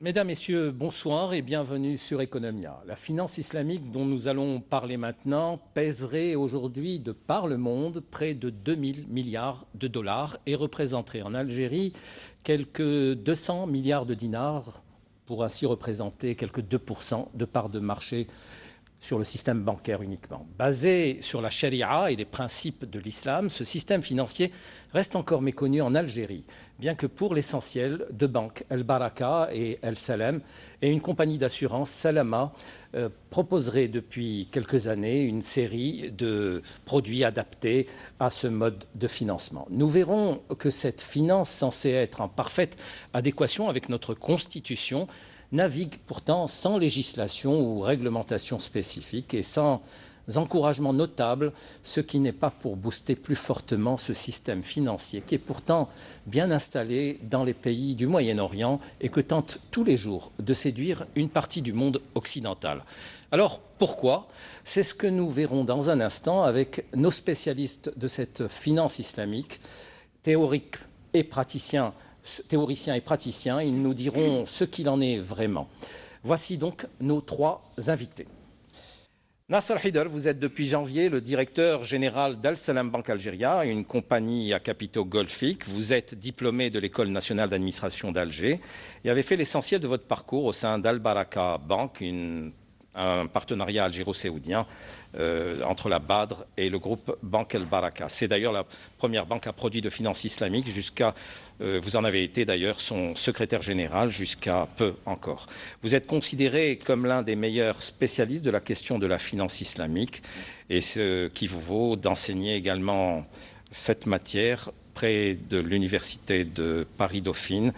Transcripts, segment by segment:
Mesdames, Messieurs, bonsoir et bienvenue sur Economia. La finance islamique dont nous allons parler maintenant pèserait aujourd'hui de par le monde près de 2000 milliards de dollars et représenterait en Algérie quelques 200 milliards de dinars, pour ainsi représenter quelques 2% de part de marché sur le système bancaire uniquement. Basé sur la charia et les principes de l'islam, ce système financier reste encore méconnu en Algérie, bien que pour l'essentiel, deux banques, El Baraka et El Salem, et une compagnie d'assurance, Salama, proposeraient depuis quelques années une série de produits adaptés à ce mode de financement. Nous verrons que cette finance, censée être en parfaite adéquation avec notre Constitution, navigue pourtant sans législation ou réglementation spécifique et sans encouragement notable, ce qui n'est pas pour booster plus fortement ce système financier qui est pourtant bien installé dans les pays du Moyen-Orient et que tente tous les jours de séduire une partie du monde occidental. Alors pourquoi? C'est ce que nous verrons dans un instant avec nos spécialistes de cette finance islamique, théoriques et praticiens. Théoriciens et praticiens, ils nous diront ce qu'il en est vraiment. Voici donc nos trois invités. Nasser Hider, vous êtes depuis janvier le directeur général d'Al Salam Bank Algeria, une compagnie à capitaux golfiques. Vous êtes diplômé de l'École nationale d'administration d'Alger et avez fait l'essentiel de votre parcours au sein d'Al Baraka Bank, un partenariat algéro-saoudien entre la Badr et le groupe Banque El Baraka. C'est d'ailleurs la première banque à produits de finance islamique vous en avez été d'ailleurs son secrétaire général jusqu'à peu encore. Vous êtes considéré comme l'un des meilleurs spécialistes de la question de la finance islamique et ce qui vous vaut d'enseigner également cette matière près de l'université de Paris-Dauphine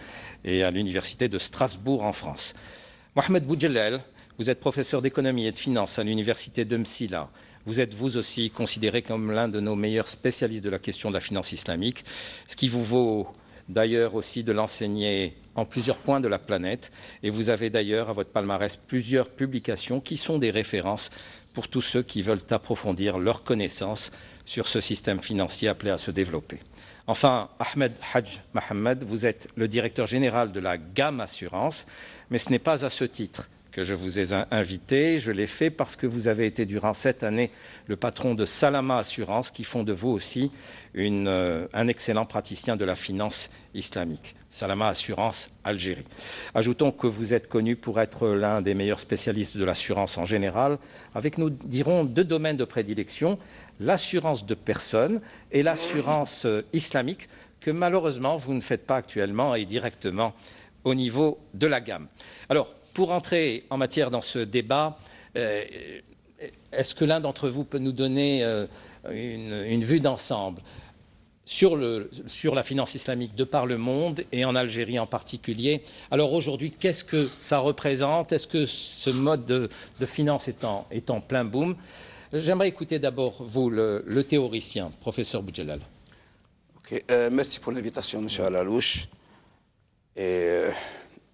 et à l'université de Strasbourg en France. Mohamed Boujelal, vous êtes professeur d'économie et de finance à l'université de Msila. Vous êtes vous aussi considéré comme l'un de nos meilleurs spécialistes de la question de la finance islamique, ce qui vous vaut d'ailleurs aussi de l'enseigner en plusieurs points de la planète. Et vous avez d'ailleurs à votre palmarès plusieurs publications qui sont des références pour tous ceux qui veulent approfondir leurs connaissances sur ce système financier appelé à se développer. Enfin, Ahmed Hadj Mohamed, vous êtes le directeur général de la gamme Assurance, mais ce n'est pas à ce titre que je vous ai invité. Je l'ai fait parce que vous avez été durant cette année le patron de Salama Assurance, qui font de vous aussi un excellent praticien de la finance islamique. Salama Assurance Algérie. Ajoutons que vous êtes connu pour être l'un des meilleurs spécialistes de l'assurance en général, avec, nous dirons, deux domaines de prédilection, l'assurance de personnes et l'assurance islamique, que malheureusement vous ne faites pas actuellement et directement au niveau de la gamme. Alors, pour entrer en matière dans ce débat, est-ce que l'un d'entre vous peut nous donner une vue d'ensemble sur la finance islamique de par le monde et en Algérie en particulier? Alors aujourd'hui, qu'est-ce que ça représente? Est-ce que ce mode de finance est en plein boom? J'aimerais écouter d'abord vous, le théoricien, professeur Boujelal. Okay. Merci pour l'invitation, M. Alalouche. Et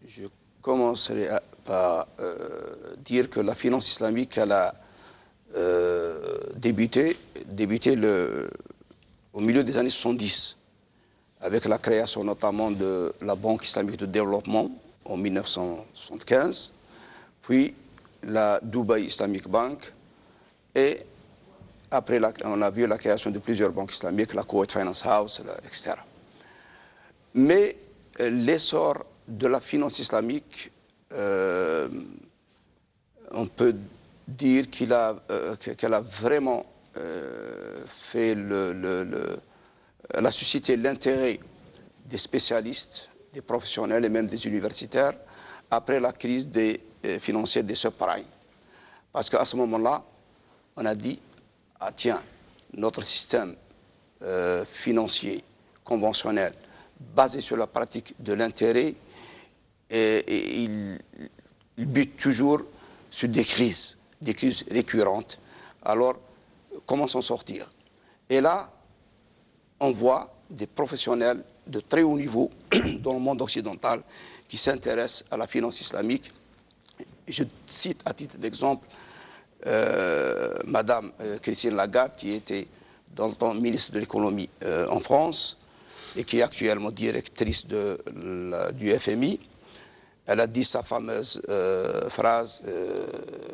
je commencerai par dire que la finance islamique, elle a débuté au milieu des années 70, avec la création notamment de la Banque islamique de développement en 1975, puis la Dubai Islamic Bank, et après on a vu la création de plusieurs banques islamiques, la Kuwait Finance House, etc. Mais l'essor de la finance islamique, on peut dire qu'elle a vraiment elle a suscité l'intérêt des spécialistes, des professionnels et même des universitaires après la crise financière des subprimes. Parce qu'à ce moment-là, on a dit, ah tiens, notre système financier conventionnel basé sur la pratique de l'intérêt, il bute toujours sur des crises récurrentes. Alors, comment s'en sortir? Et là, on voit des professionnels de très haut niveau dans le monde occidental qui s'intéressent à la finance islamique. Je cite à titre d'exemple Madame Christine Lagarde, qui était dans le temps ministre de l'économie en France et qui est actuellement directrice du FMI. Elle a dit sa fameuse phrase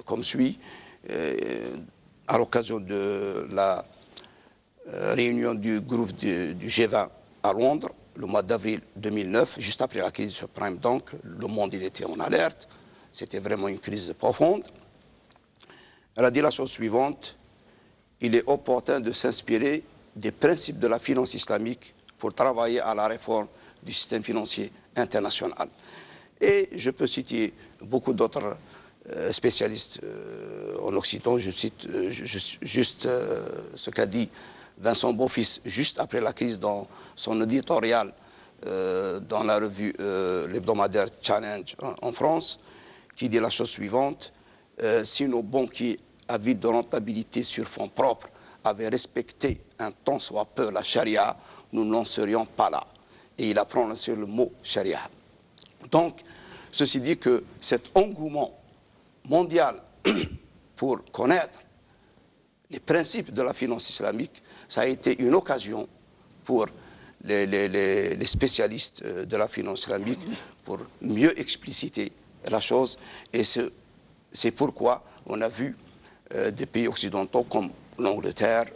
comme suit, à l'occasion de la réunion du groupe du G20 à Londres, le mois d'avril 2009, juste après la crise du subprime. Donc, le monde il était en alerte. C'était vraiment une crise profonde. Elle a dit la chose suivante: il est opportun de s'inspirer des principes de la finance islamique pour travailler à la réforme du système financier international. Et je peux citer beaucoup d'autres spécialistes en Occident. Je cite juste ce qu'a dit Vincent Beaufils juste après la crise dans son éditorial dans la revue l'hebdomadaire Challenge en France, qui dit la chose suivante: si nos banquiers avides de rentabilité sur fonds propres avaient respecté un tant soit peu la charia, nous n'en serions pas là. Et il a prononcé le mot charia. Donc, ceci dit que cet engouement mondial pour connaître les principes de la finance islamique, ça a été une occasion pour les spécialistes de la finance islamique pour mieux expliciter la chose. Et c'est pourquoi on a vu des pays occidentaux comme l'Angleterre,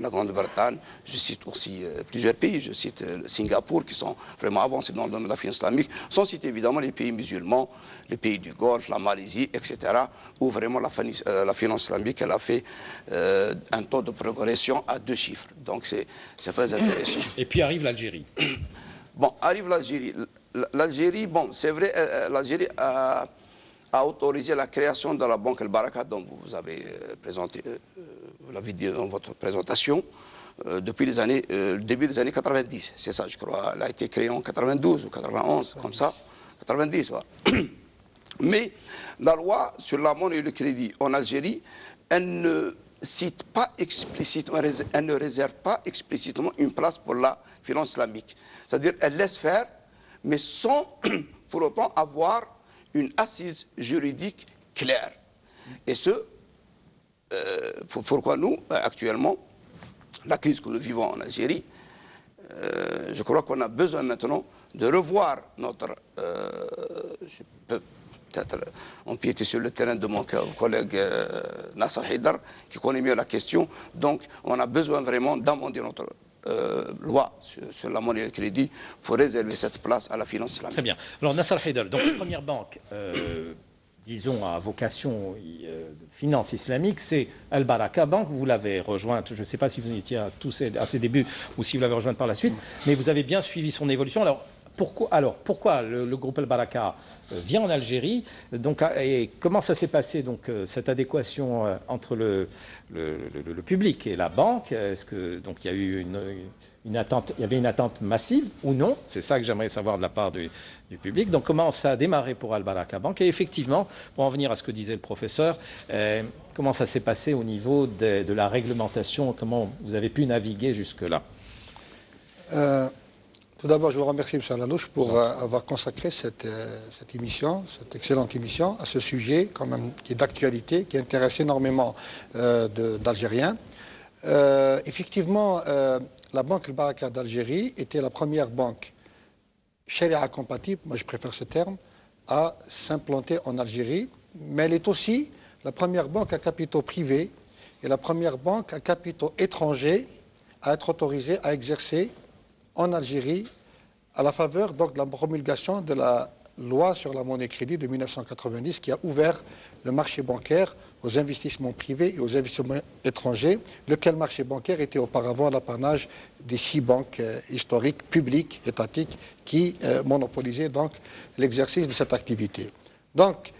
la Grande-Bretagne, je cite aussi plusieurs pays, je cite Singapour, qui sont vraiment avancés dans le domaine de la finance islamique, sans citer évidemment les pays musulmans, les pays du Golfe, la Malaisie, etc., où vraiment la finance islamique, elle a fait un taux de progression à 2 chiffres. Donc c'est très intéressant. Et puis arrive l'Algérie. Bon, arrive l'Algérie. L'Algérie, bon, c'est vrai, l'Algérie a autorisé la création de la Banque El Baraka, dont vous avez présenté, vous l'avez dit dans votre présentation, depuis le début des années 90. C'est ça, je crois. Elle a été créée en 92 ou 91, comme ça. 90, voilà. Mais la loi sur la monnaie et le crédit en Algérie, elle ne cite pas explicitement, elle ne réserve pas explicitement une place pour la finance islamique. C'est-à-dire, elle laisse faire, mais sans pour autant avoir une assise juridique claire. Et pourquoi nous, actuellement, la crise que nous vivons en Algérie, je crois qu'on a besoin maintenant de revoir notre... je peux peut-être empiéter sur le terrain de mon collègue Nasser Haidar, qui connaît mieux la question. Donc, on a besoin vraiment d'amender notre loi sur la monnaie et le crédit pour réserver cette place à la finance islamique. Très bien. Alors, Nasser Haidar, donc la première banque, disons, à vocation finance islamique, c'est Al Baraka Bank. Vous l'avez rejointe, je ne sais pas si vous étiez à ses débuts ou si vous l'avez rejointe par la suite, mais vous avez bien suivi son évolution. Alors, pourquoi le groupe Al Baraka vient en Algérie, donc, et comment ça s'est passé, donc, cette adéquation entre le public et la banque? Est-ce que donc il y a eu une attente, il y avait une attente massive ou non? C'est ça que j'aimerais savoir de la part du public. Donc comment ça a démarré pour Al Baraka Bank? Et effectivement, pour en venir à ce que disait le professeur, comment ça s'est passé au niveau de la réglementation? Comment vous avez pu naviguer jusque-là? Tout d'abord, je vous remercie, M. Alanouche, pour avoir consacré cette émission, cette excellente émission, à ce sujet quand même qui est d'actualité, qui intéresse énormément d'Algériens. Effectivement, la Banque El Baraka d'Algérie était la première banque charia compatible, moi je préfère ce terme, à s'implanter en Algérie, mais elle est aussi la première banque à capitaux privés et la première banque à capitaux étrangers à être autorisée à exercer en Algérie, à la faveur donc de la promulgation de la loi sur la monnaie crédit de 1990 qui a ouvert le marché bancaire aux investissements privés et aux investissements étrangers, lequel marché bancaire était auparavant l'apanage des 6 banques historiques, publiques, étatiques, qui monopolisaient donc l'exercice de cette activité. Donc,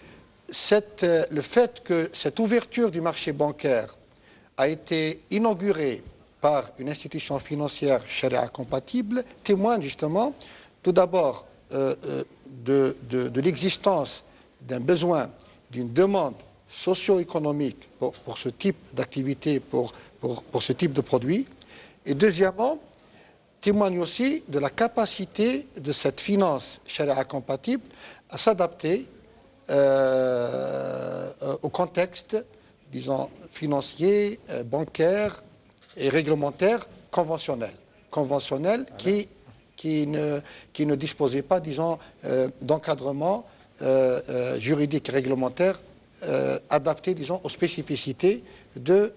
le fait que cette ouverture du marché bancaire a été inaugurée par une institution financière charia compatible témoigne justement tout d'abord de l'existence d'un besoin, d'une demande socio-économique pour ce type d'activité, pour ce type de produit. Et deuxièmement, témoigne aussi de la capacité de cette finance charia compatible à s'adapter au contexte, disons, financier, bancaire et réglementaire conventionnel qui ne disposait pas, disons, d'encadrement juridiques et réglementaires adaptés, disons, aux spécificités de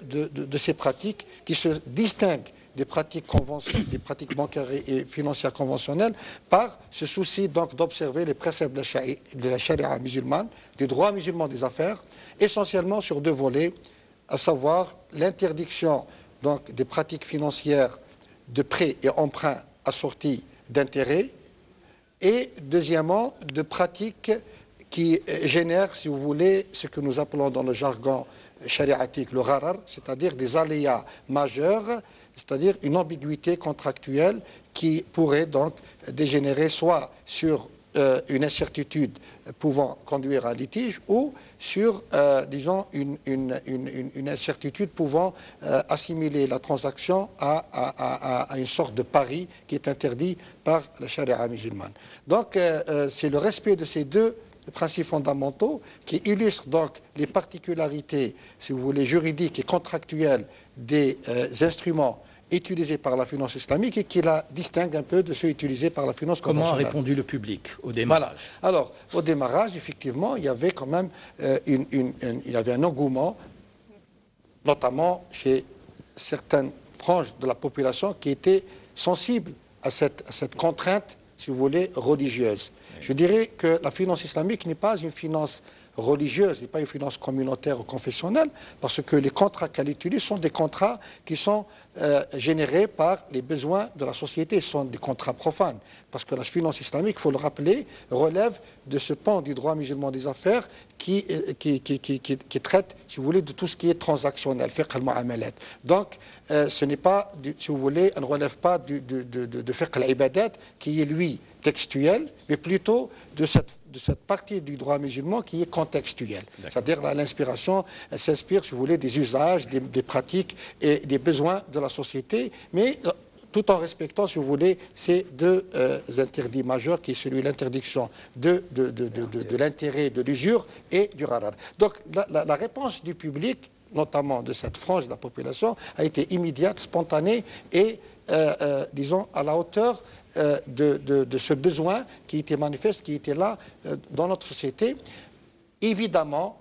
ces pratiques qui se distinguent des pratiques bancaires et financières conventionnelles par ce souci donc d'observer les préceptes de la charia musulmane, du droit musulman des affaires, essentiellement sur deux volets, à savoir l'interdiction donc des pratiques financières de prêts et emprunts assortis d'intérêts et deuxièmement de pratiques qui génèrent, si vous voulez, ce que nous appelons dans le jargon chariatique le gharar, c'est-à-dire des aléas majeurs, c'est-à-dire une ambiguïté contractuelle qui pourrait donc dégénérer soit sur une incertitude pouvant conduire à un litige ou sur, disons, une incertitude pouvant assimiler la transaction à une sorte de pari qui est interdit par la charia musulmane. Donc, c'est le respect de ces deux principes fondamentaux qui illustrent donc les particularités, si vous voulez, juridiques et contractuelles des instruments utilisés par la finance islamique et qui la distingue un peu de ceux utilisés par la finance conventionnelle. Comment a répondu le public au démarrage? Voilà. Alors, au démarrage, effectivement, il y avait quand même il y avait un engouement, notamment chez certaines franges de la population qui étaient sensibles à cette contrainte, si vous voulez, religieuse. Je dirais que la finance islamique n'est pas une finance religieuse, n'est pas une finance communautaire ou confessionnelle, parce que les contrats qu'elle utilise sont des contrats qui sont générés par les besoins de la société, ce sont des contrats profanes. Parce que la finance islamique, il faut le rappeler, relève de ce pan du droit musulman des affaires qui traite, si vous voulez, de tout ce qui est transactionnel, fiqh al-mu'amalat. Donc, ce n'est pas, si vous voulez, elle ne relève pas de fiqh al-ibadat, qui est, lui, textuel, mais plutôt de cette partie du droit musulman qui est contextuelle. C'est-à-dire l'inspiration, elle s'inspire, si vous voulez, des usages, des pratiques et des besoins de la société, mais tout en respectant, si vous voulez, ces deux interdits majeurs, qui est celui de l'interdiction de l'intérêt, de l'usure et du gharar. Donc la réponse du public, notamment de cette frange de la population, a été immédiate, spontanée et, disons, à la hauteur de ce besoin qui était manifeste, qui était là dans notre société. Évidemment,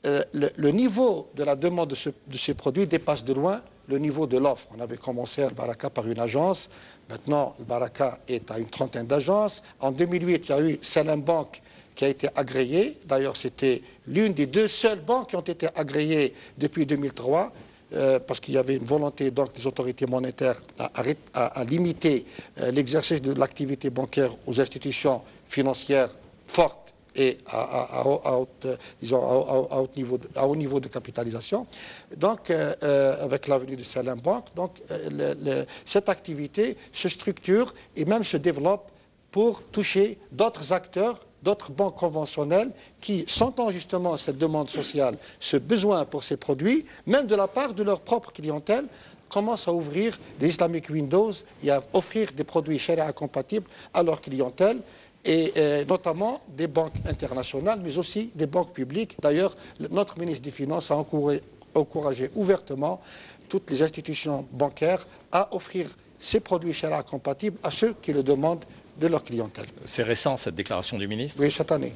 le niveau de la demande de ces produits dépasse de loin le niveau de l'offre. On avait commencé Al Baraka par une agence, maintenant Al Baraka est à une trentaine d'agences. En 2008, il y a eu Salam Bank qui a été agréée. D'ailleurs, c'était l'une des deux seules banques qui ont été agréées depuis 2003. Parce qu'il y avait une volonté donc, des autorités monétaires à limiter l'exercice de l'activité bancaire aux institutions financières fortes et à haut niveau de capitalisation. Donc, avec l'avenue de Salam Bank, donc, cette activité se structure et même se développe pour toucher d'autres acteurs, d'autres banques conventionnelles qui, sentant justement cette demande sociale, ce besoin pour ces produits, même de la part de leur propre clientèle, commencent à ouvrir des Islamic Windows et à offrir des produits sharia compatibles à leur clientèle, et notamment des banques internationales, mais aussi des banques publiques. D'ailleurs, notre ministre des Finances a encouragé ouvertement toutes les institutions bancaires à offrir ces produits sharia compatibles à ceux qui le demandent de leur clientèle. C'est récent, cette déclaration du ministre? Oui, cette année.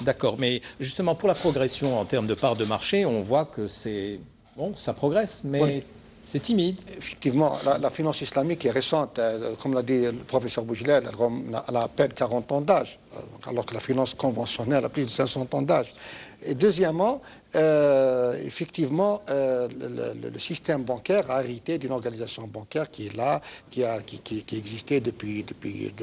D'accord, mais justement, pour la progression en termes de part de marché, on voit que c'est... Bon, ça progresse, mais oui, c'est timide. Effectivement, la finance islamique est récente. Comme l'a dit le professeur Boujlel, elle a à peine 40 ans d'âge, alors que la finance conventionnelle a plus de 500 ans d'âge. Et deuxièmement, effectivement, le système bancaire a hérité d'une organisation bancaire qui est là, qui existait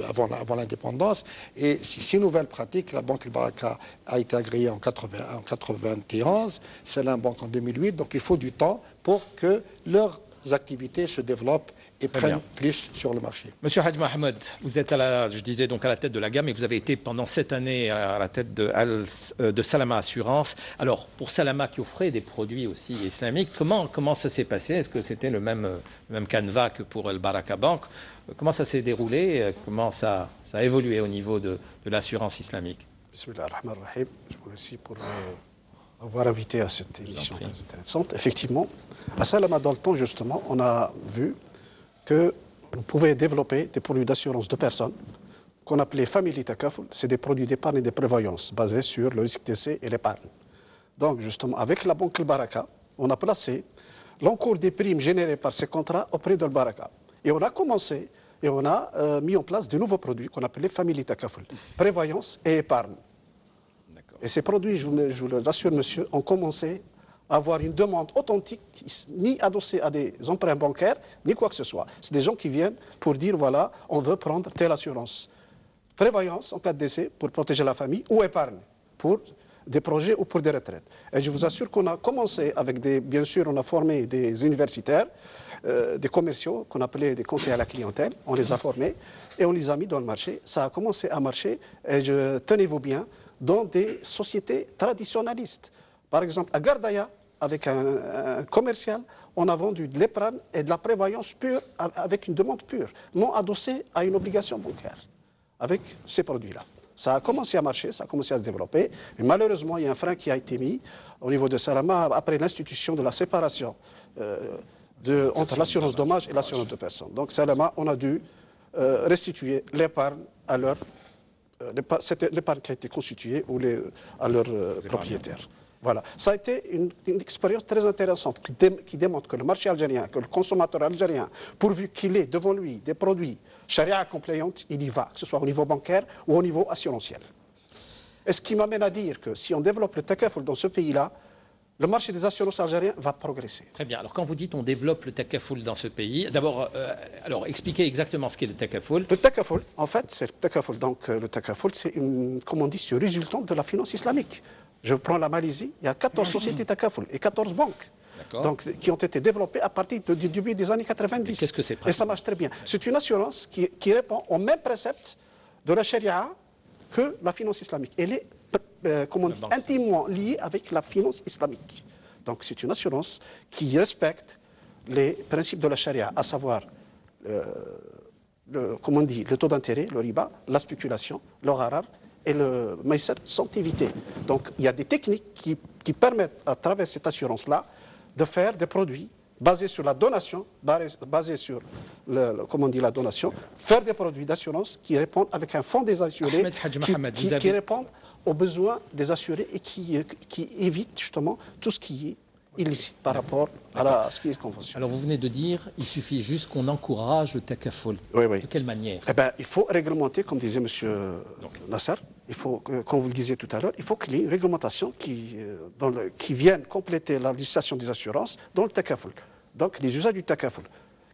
avant l'indépendance. Et ces nouvelles pratiques, la Banque Al Baraka a été agréée en 91, Salam Bank en 2008, donc il faut du temps pour que leurs activités se développent et prennent plus sur le marché. Monsieur Hadj Mohamed, vous êtes je disais donc à la tête de la gamme et vous avez été pendant 7 années à la tête de Salama Assurance. Alors, pour Salama qui offrait des produits aussi islamiques, comment ça s'est passé? Est-ce que c'était le même canevas que pour Al Baraka Bank? Comment ça s'est déroulé? Comment ça a évolué au niveau de l'assurance islamique? Bismillah ar-Rahman ar-Rahim. Je vous remercie pour avoir invité à cette émission très intéressante. Effectivement, à Salama, dans le temps, justement, on a vu qu'on pouvait développer des produits d'assurance de personnes qu'on appelait Family Takaful, c'est des produits d'épargne et de prévoyance basés sur le risque d'essai et l'épargne. Donc, justement, avec la banque El Baraka, on a placé l'encours des primes générées par ces contrats auprès de El Baraka. Et on a commencé et on a mis en place de nouveaux produits qu'on appelait Family Takaful, prévoyance et épargne. Et ces produits, je vous le rassure, monsieur, ont commencé à avoir une demande authentique, ni adossée à des emprunts bancaires, ni quoi que ce soit. C'est des gens qui viennent pour dire, voilà, on veut prendre telle assurance. Prévoyance en cas de décès pour protéger la famille ou épargne pour des projets ou pour des retraites. Et je vous assure qu'on a commencé avec bien sûr, on a formé des universitaires, des commerciaux qu'on appelait des conseillers à la clientèle. On les a formés et on les a mis dans le marché. Ça a commencé à marcher et tenez-vous bien, dans des sociétés traditionnalistes. Par exemple, à Gardaya, avec un commercial, on a vendu de l'épargne et de la prévoyance pure avec une demande pure, non adossée à une obligation bancaire, avec ces produits-là. Ça a commencé à marcher, ça a commencé à se développer, mais malheureusement, il y a un frein qui a été mis au niveau de Salama après l'institution de la séparation entre l'assurance dommage et l'assurance de personnes. Donc Salama, on a dû restituer l'épargne à leur c'était l'épargne qui a été constituée à leurs propriétaires. Voilà. Ça a été une expérience très intéressante qui démontre que le marché algérien, que le consommateur algérien, pourvu qu'il ait devant lui des produits charia compliant, il y va, que ce soit au niveau bancaire ou au niveau assurantiel. Et ce qui m'amène à dire que si on développe le takaful dans ce pays-là, le marché des assurances algériens va progresser. Très bien. Alors, quand vous dites on développe le takaful dans ce pays, d'abord, alors expliquez exactement ce qu'est le takaful. Le takaful, en fait, c'est le takaful. Donc, le takaful, c'est comme on dit, ce résultant de la finance islamique. Je prends la Malaisie, il y a 14 sociétés takaful et 14 banques donc, qui ont été développées à partir du début des années 90. Qu'est-ce que c'est? Et ça marche très bien. C'est une assurance qui répond aux mêmes préceptes de la charia que la finance islamique. Elle est comment on dit, intimement liée avec la finance islamique. Donc c'est une assurance qui respecte les principes de la charia, à savoir comment on dit, le taux d'intérêt, le riba, la spéculation, le gharar et le maïsar sont évités. Donc il y a des techniques qui permettent à travers cette assurance-là de faire des produits basés sur la donation, basés sur comment on dit, la donation, faire des produits d'assurance qui répondent avec un fonds des assurés qui répondent aux besoins des assurés et qui évite justement tout ce qui est illicite par rapport à ce qui est conventionnel. Alors vous venez de dire, il suffit juste qu'on encourage le takaful. Oui, oui. De quelle manière? Eh bien, il faut réglementer, comme disait M. Nasser, il faut, comme vous le disiez tout à l'heure, il faut qu'il y ait une réglementation qui vienne compléter la législation des assurances dans le takaful. Donc les usages du takaful,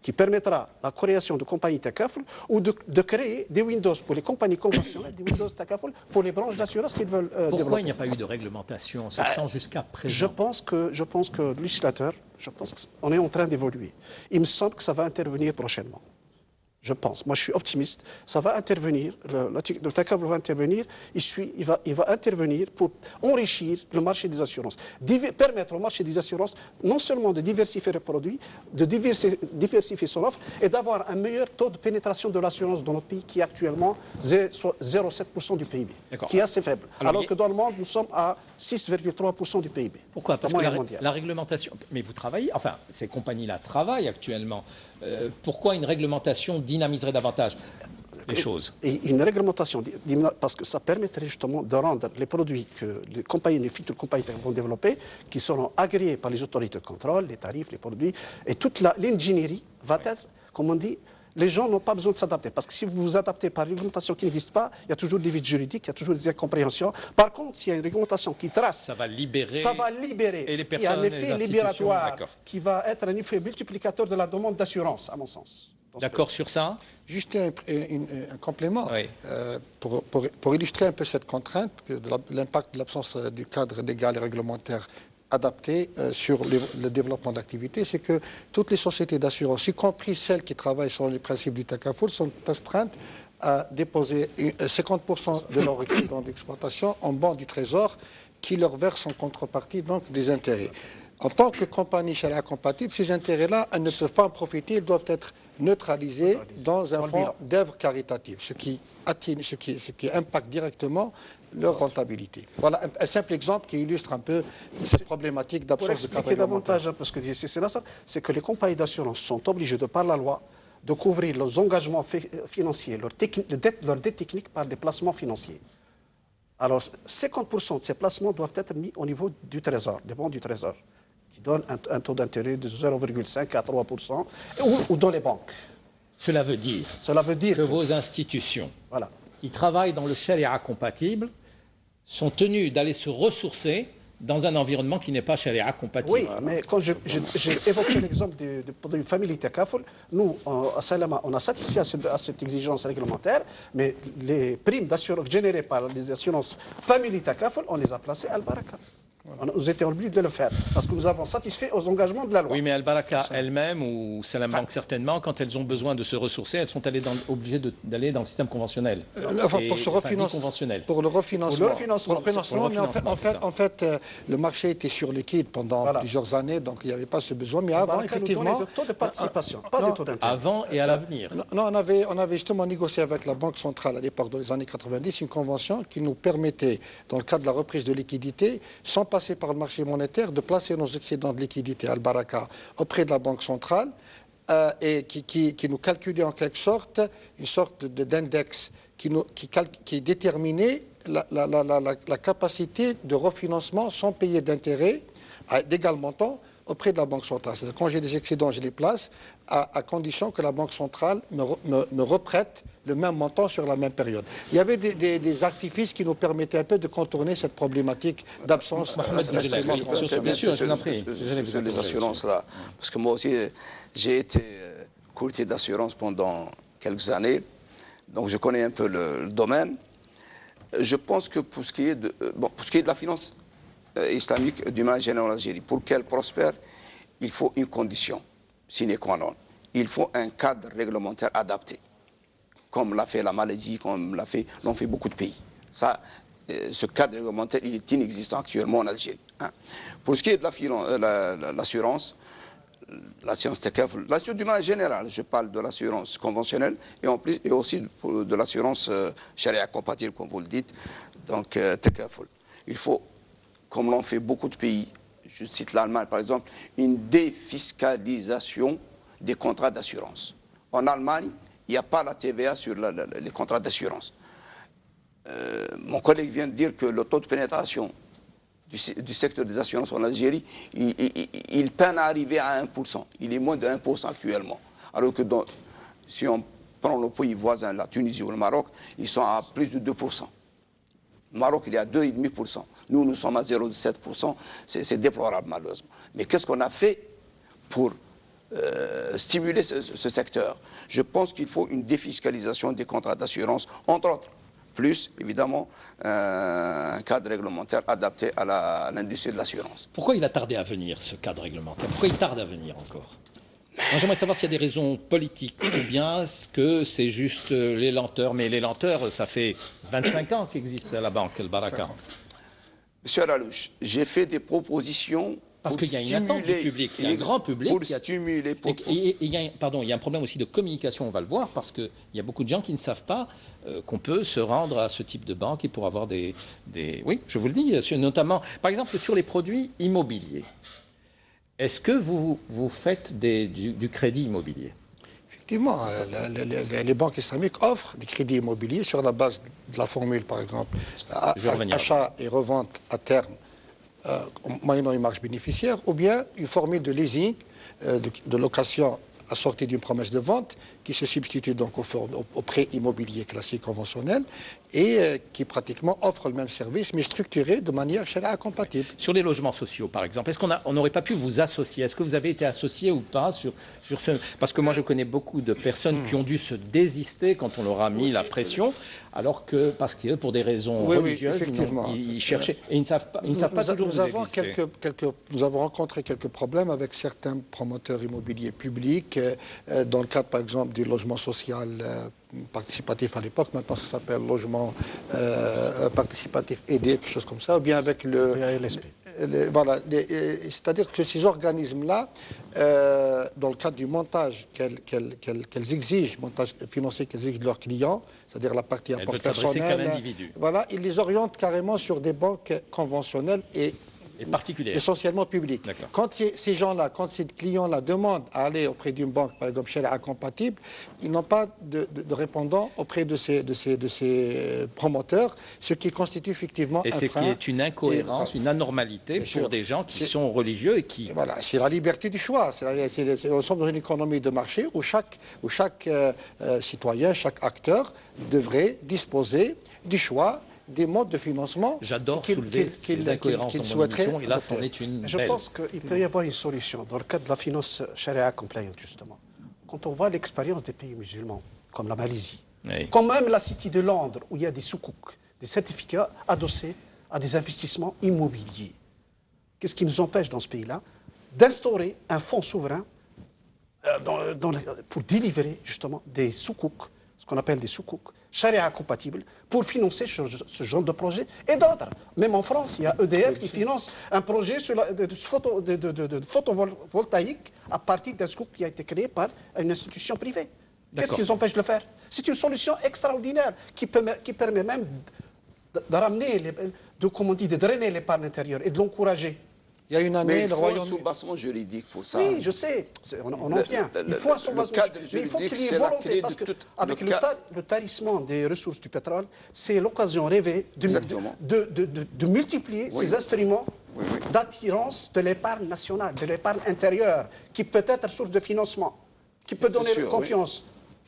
qui permettra la création de compagnies takaful ou de créer des Windows pour les compagnies conventionnelles, des Windows takaful pour les branches d'assurance qu'ils veulent développer. Pourquoi il n'y a pas eu de réglementation en ce sens jusqu'à présent? Je pense que le législateur, on est en train d'évoluer. Il me semble que ça va intervenir prochainement. Je pense. Moi, je suis optimiste. Ça va intervenir, le takaful va intervenir, il va intervenir pour enrichir le marché des assurances. Permettre au marché des assurances non seulement de diversifier les produits, de diversifier son offre et d'avoir un meilleur taux de pénétration de l'assurance dans notre pays qui est actuellement 0,7% du PIB, qui est assez faible. Alors que dans le monde, nous sommes à 6,3% du PIB. Pourquoi? Parce que la réglementation... Mais vous travaillez... Enfin, ces compagnies-là travaillent actuellement. Pourquoi une réglementation dynamiserait davantage les choses? Et une réglementation, parce que ça permettrait justement de rendre les produits que les futures compagnies vont développer, qui seront agréés par les autorités de contrôle, les tarifs, les produits, et toute l'ingénierie va être, comme on dit, les gens n'ont pas besoin de s'adapter. Parce que si vous vous adaptez par une réglementation qui n'existe pas, il y a toujours des vides juridiques, il y a toujours des incompréhensions. Par contre, s'il y a une réglementation qui trace... Ça va libérer... Et les personnes, il y a un effet libératoire qui va être un effet multiplicateur de la demande d'assurance, à mon sens. D'accord sur ça? Juste un complément. Oui. Pour illustrer un peu cette contrainte, de l'impact de l'absence du cadre légal et réglementaire adapté sur le développement d'activités, c'est que toutes les sociétés d'assurance, y compris celles qui travaillent selon les principes du takaful, sont astreintes à déposer 50% de leur excédent d'exploitation en banque du Trésor qui leur verse en contrepartie donc des intérêts. En tant que compagnie charia compatible, ces intérêts-là, elles ne peuvent pas en profiter, ils doivent être neutralisés dans un fonds d'œuvre caritative, ce qui impacte directement leur rentabilité. Voilà un simple exemple qui illustre un peu cette problématique d'absence de cadre réglementaire. Davantage, parce que c'est que les compagnies d'assurance sont obligées de par la loi de couvrir leurs engagements financiers, leur dette technique par des placements financiers. Alors, 50% de ces placements doivent être mis au niveau du Trésor, des bons du Trésor, qui donnent un taux d'intérêt de 0,5 à 3%, ou dans les banques. Cela veut dire que vos institutions qui travaillent dans le Sharia compatible sont tenues d'aller se ressourcer dans un environnement qui n'est pas Sharia compatible. Oui, mais quand j'ai évoqué l'exemple d'une famille Takaful, nous, à Salama, on a satisfait à cette exigence réglementaire, mais les primes d'assurance générées par les assurances famille Takaful, on les a placées à Al-Baraka. Nous étions obligés de le faire, parce que nous avons satisfait aux engagements de la loi. Oui, mais Al-Baraka elle-même, ou Salam Bank certainement, quand elles ont besoin de se ressourcer, elles sont obligées d'aller dans le système conventionnel. Pour le refinancement. En fait, le marché était surliquide pendant plusieurs années, donc il n'y avait pas ce besoin. Mais avant, effectivement... Nous taux de participation, pas de taux d'intérêt. Avant et à l'avenir. Non, on avait justement négocié avec la Banque centrale à l'époque, dans les années 90, une convention qui nous permettait, dans le cadre de la reprise de liquidité, sans passer par le marché monétaire, de placer nos excédents de liquidité Al-Baraka auprès de la Banque centrale et qui nous calculait en quelque sorte une sorte d'index qui déterminait la capacité de refinancement sans payer d'intérêt d'égal montant auprès de la Banque centrale. C'est-à-dire quand j'ai des excédents, je les place à condition que la Banque centrale me reprête le même montant sur la même période. Il y avait des artifices qui nous permettaient un peu de contourner cette problématique d'absence. Bien sûr, sur les assurances là, parce que moi aussi j'ai été courtier d'assurance pendant quelques années, donc je connais un peu le domaine. Je pense que pour ce qui est de la finance islamique d'une manière générale en Algérie, pour qu'elle prospère, il faut une condition sine qua non. Il faut un cadre réglementaire adapté, comme l'a fait la Malaisie, comme l'ont fait beaucoup de pays. Ça, ce cadre réglementaire, il est inexistant actuellement en Algérie. Pour ce qui est de l'assurance, l'assurance Takaful, l'assurance d'une manière générale, je parle de l'assurance conventionnelle et aussi de l'assurance charia compatible, comme vous le dites, donc Takaful. Il faut, comme l'ont fait beaucoup de pays, je cite l'Allemagne par exemple, une défiscalisation des contrats d'assurance. En Allemagne, il n'y a pas la TVA sur les contrats d'assurance. Mon collègue vient de dire que le taux de pénétration du secteur des assurances en Algérie, il peine à arriver à 1%. Il est moins de 1% actuellement. Alors que si on prend le pays voisin, la Tunisie ou le Maroc, ils sont à plus de 2%. Au Maroc, il est à 2,5%. Nous sommes à 0,7%. C'est déplorable, malheureusement. Mais qu'est-ce qu'on a fait pour stimuler ce secteur? Je pense qu'il faut une défiscalisation des contrats d'assurance, entre autres. Plus, évidemment, un cadre réglementaire adapté à l'industrie de l'assurance. Pourquoi il a tardé à venir, ce cadre réglementaire? Pourquoi il tarde à venir encore? J'aimerais savoir s'il y a des raisons politiques ou bien est-ce que c'est juste les lenteurs. Mais les lenteurs, ça fait 25 ans qu'existe la banque Al-Baraka. Monsieur Alouche, j'ai fait des propositions. Parce qu'il y a une attente du public, il y a un grand public. Pour stimuler. Il y a un problème aussi de communication, on va le voir, parce qu'il y a beaucoup de gens qui ne savent pas qu'on peut se rendre à ce type de banque et pour avoir des... Oui, je vous le dis, notamment, par exemple, sur les produits immobiliers. Est-ce que vous faites du crédit immobilier? Effectivement, les banques islamiques offrent des crédits immobiliers sur la base de la formule, par exemple, achat et revente à terme, moyennant une marge bénéficiaire, ou bien une formule de leasing, de location assortie d'une promesse de vente, qui se substitue donc au prêt immobilier classique conventionnel et qui pratiquement offre le même service, mais structuré de manière charia compatible. Sur les logements sociaux, par exemple, est-ce qu'on n'aurait pas pu vous associer? Est-ce que vous avez été associé ou pas sur ce... Parce que moi, je connais beaucoup de personnes qui ont dû se désister quand on leur a mis la pression, alors que, parce que pour des raisons religieuses, ils cherchaient. Et ils ne savent pas toujours vous exister. Nous avons rencontré quelques problèmes avec certains promoteurs immobiliers publics, dans le cadre, par exemple, du logement social participatif à l'époque, maintenant ça s'appelle logement participatif aidé, quelque chose comme ça, ou bien avec voilà, c'est-à-dire que ces organismes-là, dans le cadre du montage qu'elles exigent, montage financier qu'elles exigent de leurs clients, c'est-à-dire la partie apport personnel, voilà, ils les orientent carrément sur des banques conventionnelles et Et particulière. Essentiellement publique. D'accord. Quand ces gens-là, quand ces clients-là demandent à aller auprès d'une banque, par exemple Sharia compatible, ils n'ont pas de répondant auprès de ces promoteurs, ce qui constitue effectivement et un c'est frein. qui est une incohérence, une anormalité pour des gens qui sont religieux et qui... Et voilà, c'est la liberté du choix. Nous sommes dans une économie de marché où chaque citoyen, chaque acteur devrait disposer du choix des modes de financement. J'adore soulever ces incohérences dans mon émission, et là, c'en est une belle. Je pense qu'il peut y avoir une solution dans le cadre de la finance charia compliant, justement. Quand on voit l'expérience des pays musulmans, comme la Malaisie, comme même la City de Londres, où il y a des soukouks, des certificats adossés à des investissements immobiliers. Qu'est-ce qui nous empêche dans ce pays-là d'instaurer un fonds souverain pour délivrer justement des soukouks, ce qu'on appelle des soukouks, charia compatibles, pour financer ce genre de projet et d'autres. Même en France, il y a EDF qui finance un projet de photovoltaïque à partir d'un souk qui a été créé par une institution privée. Qu'est-ce qui nous empêche de le faire? C'est une solution extraordinaire qui permet même de ramener, de drainer l'épargne intérieure et de l'encourager. Il y a une année, le Royaume-Uni... il faut un soubassement juridique pour ça. Oui, je sais, on en vient. Il faut un soubassement juridique, mais il faut qu'il y ait volonté, parce qu'avec le tarissement des ressources du pétrole, c'est l'occasion rêvée de multiplier ces instruments d'attirance de l'épargne nationale, de l'épargne intérieure, qui peut être source de financement, qui peut donner confiance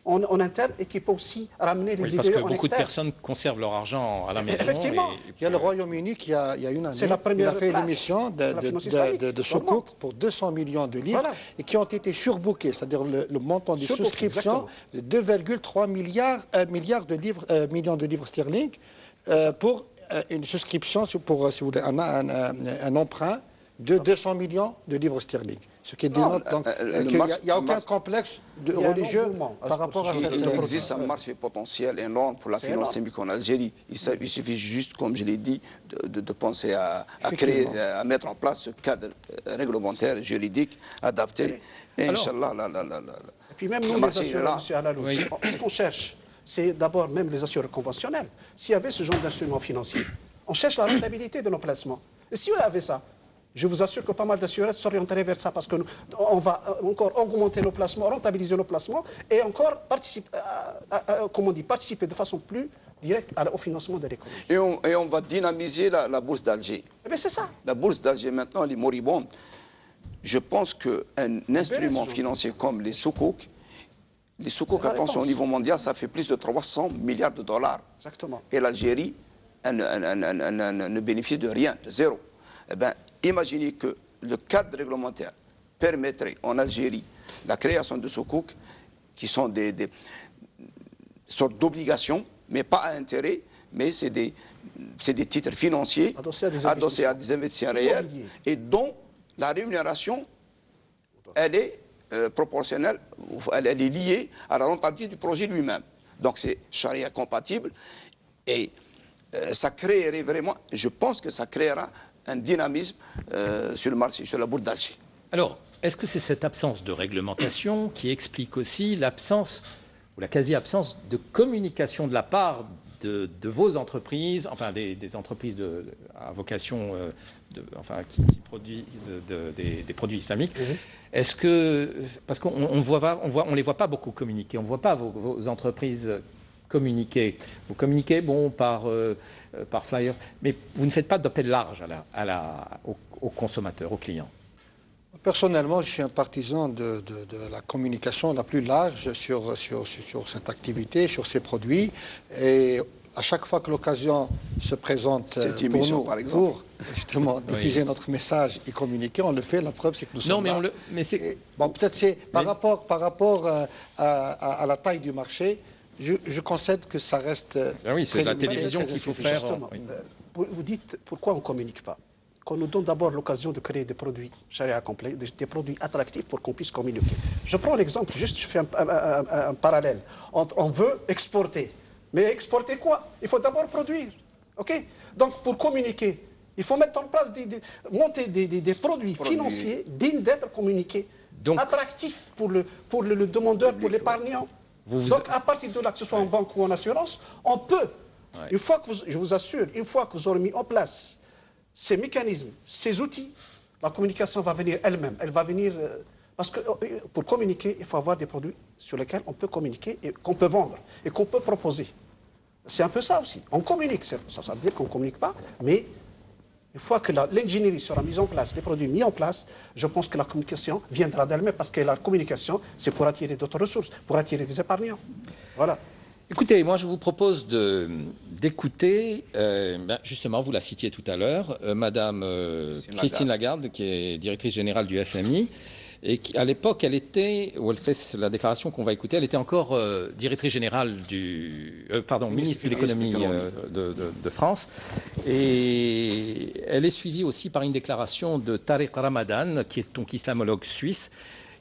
en interne et qui peut aussi ramener les idées en externe. Parce que beaucoup de personnes conservent leur argent à la maison. Effectivement. Il y a le Royaume-Uni qui a une année, il a fait l'émission de Soukouk pour 200 millions de livres et qui ont été surbookés, c'est-à-dire le montant des souscriptions de 2,3 millions de livres sterling pour une souscription, pour si vous voulez, un emprunt de 200 millions de livres sterling. Ce qui dénote qu'il n'y a aucun complexe religieux par rapport à cette... Il existe un marché potentiel énorme pour la finance islamique en Algérie. Il suffit juste, comme je l'ai dit, de penser à créer, à mettre en place ce cadre réglementaire et juridique adapté. Et Inch'Allah, et puis même nous, les assureurs, M. Alalou, ce qu'on cherche, c'est d'abord même les assureurs conventionnels. S'il y avait ce genre d'instruments financiers, on cherche la rentabilité de nos placements. Et si on avait ça, je vous assure que pas mal d'assureurs s'orienteraient vers ça parce qu'on va encore augmenter nos placements, rentabiliser nos placements et encore participer de façon plus directe au financement de l'économie. Et on va dynamiser la bourse d'Alger. Mais c'est ça. La bourse d'Alger maintenant, elle est moribonde. Je pense qu'un instrument financier comme les soukouks, attention, au niveau mondial, ça fait plus de 300 milliards de dollars. Exactement. Et l'Algérie ne bénéficie de rien, de zéro. Eh bien, imaginez que le cadre réglementaire permettrait en Algérie la création de soukouks qui sont des sortes d'obligations, mais pas à intérêt, mais c'est des titres financiers adossés à des investissements réels et dont la rémunération, elle est proportionnelle, elle est liée à la rentabilité du projet lui-même. Donc c'est charia compatible et ça créerait vraiment, je pense que ça créera un dynamisme sur le marché, sur la bourse d'Alger. Alors, est-ce que c'est cette absence de réglementation qui explique aussi l'absence, ou la quasi-absence de communication de la part de vos entreprises, enfin des entreprises à vocation, qui produisent des produits islamiques? Est-ce que, parce qu'on on les voit pas beaucoup communiquer, on ne voit pas vos entreprises communiquer. Vous communiquez, par flyer, mais vous ne faites pas d'appel large aux consommateurs, aux clients. Personnellement, je suis un partisan de la communication la plus large sur cette activité, sur ces produits. Et à chaque fois que l'occasion se présente pour nous, pour justement diffuser notre message et communiquer, on le fait. La preuve, c'est que nous sommes là. Peut-être c'est par rapport à la taille du marché. Je concède que ça reste... oui, c'est la télévision qu'il faut faire. Vous dites pourquoi on ne communique pas. Qu'on nous donne d'abord l'occasion de créer des produits charia complets, des produits attractifs pour qu'on puisse communiquer. Je prends l'exemple, juste je fais un parallèle. On veut exporter. Mais exporter quoi? Il faut d'abord produire. Okay? Donc pour communiquer, il faut mettre en place, monter des produits financiers dignes d'être communiqués, attractifs pour le demandeur, pour l'épargnant. Donc, à partir de là, que ce soit en banque ou en assurance, on peut, je vous assure, une fois que vous aurez mis en place ces mécanismes, ces outils, la communication va venir elle-même. Elle va venir... parce que pour communiquer, il faut avoir des produits sur lesquels on peut communiquer et qu'on peut vendre et qu'on peut proposer. C'est un peu ça aussi. On communique, ça veut dire qu'on ne communique pas, mais une fois que l'ingénierie sera mise en place, les produits mis en place, je pense que la communication viendra d'elle-même parce que la communication, c'est pour attirer d'autres ressources, pour attirer des épargnants. Voilà. Écoutez, moi je vous propose d'écouter, justement, vous la citiez tout à l'heure, Madame Christine Lagarde, qui est directrice générale du FMI, et qui, à l'époque, elle fait la déclaration qu'on va écouter, elle était encore directrice générale ministre de l'économie de France, et elle est suivie aussi par une déclaration de Tariq Ramadan, qui est donc islamologue suisse,